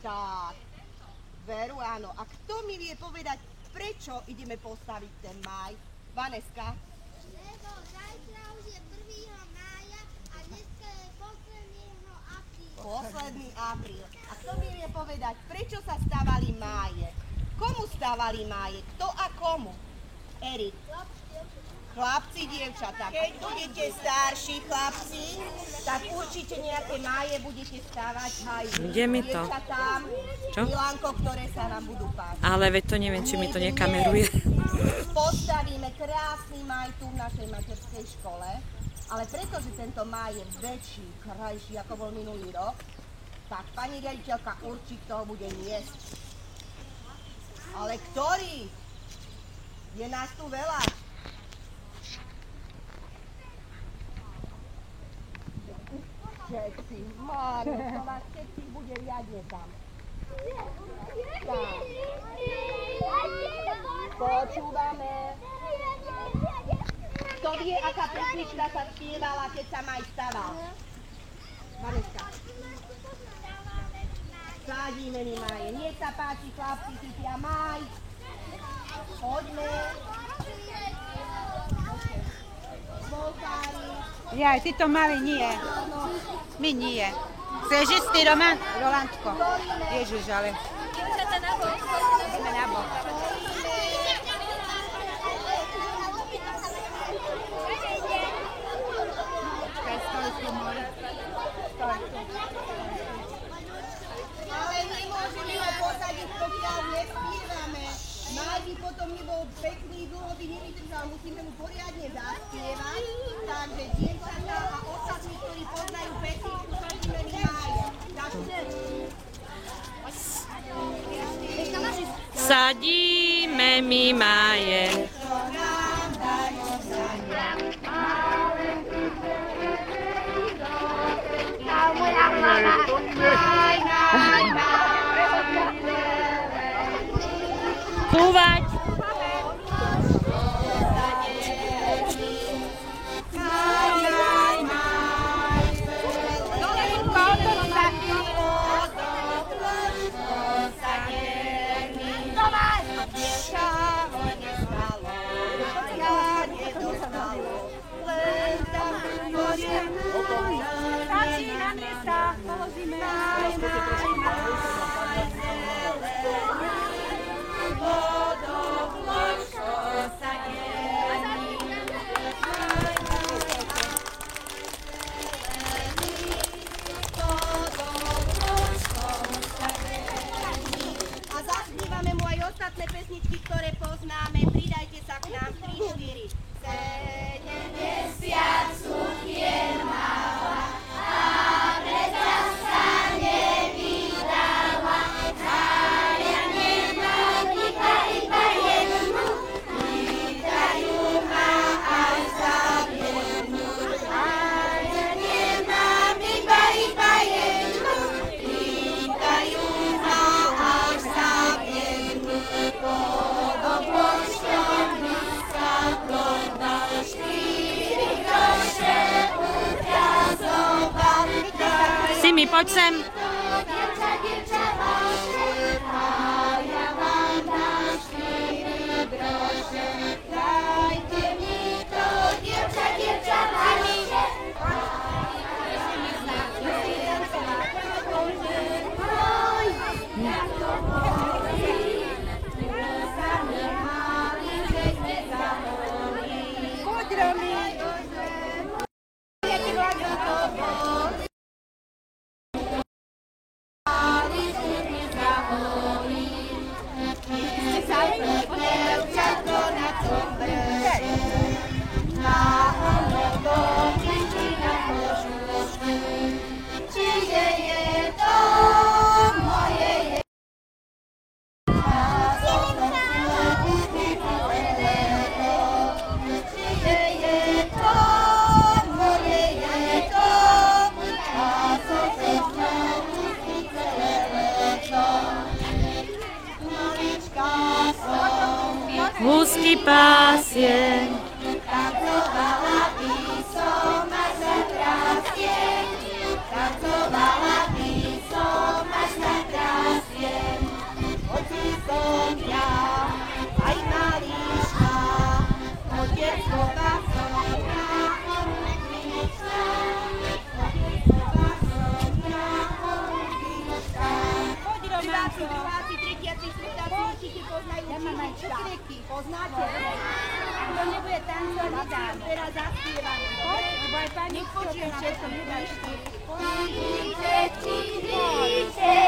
Tak, veru áno. A kto mi vie povedať, prečo ideme postaviť ten máj? Vaneska? Lebo zajtra už je 1. mája a dneska je posledného apríla. Posledný apríl. A kto mi vie povedať, prečo sa stávali máje? Komu stávali máje? Kto a komu? Erik. Chlapci, dievčatá. Keď budete starší chlapci, tak určite nejaké máje budete stávať aj dievčatám. Milánko, ktoré sa vám budú páčiť. Ale veď to neviem, či mi to nekameruje. Postavíme krásny máj tu v našej materskej škole, ale pretože tento máj je väčší, krajší ako bol minulý rok, tak pani riaditeľka určite toho bude niesť. Ale ktorý? Je nás tu veľa. Všetci, Mário, to vás všetkých bude riadne tam. Tak. Počúvame. Kto vie, aká pesnička sa spievala, keď sa maj staval? Vaneska. Sadíme mi máje. Nech sa páči, chlapci, chytia maj. Poďme. Svolkári. Jaj, ty to mali nie. My nie. Chceš ísť ty, Rolandko? Ježiš, ale... Ideme na bok. Ale nemôžeme ho posadiť, pokiaľ nespievame. Maj by potom nebol pekný, dlho by nevydržal, musíme mu poriadne zaspievať. Takže dievčatá a ostatní, ktorí poznajú pesničku, sadíme mi máje. Sadíme mi máje. Plúvať. Stačí na miesta, položíme. A zaspívame mu aj ostatné pesničky, ktoré poznáme. Pridajte sa k nám 3, 4. 7 mesiacu je mala a predsa sa nevydala. A ja nemám iba jednu, pýtajú ma aj za jednu. A ja nemám iba jednu, pýtajú ma až za jednu. Podopočtom by sa prodal 4 groše ukazoval. Simi, poď sem. Dievča vaše, a ja vám dám 4 groše. Dajte mi to, dievča vaše. Poď, Romy. Vúzky pásie. Tancovala by som až na trástie, tancovala by som až na trástie. Nepočujem všetko, nedaj 4. Všetci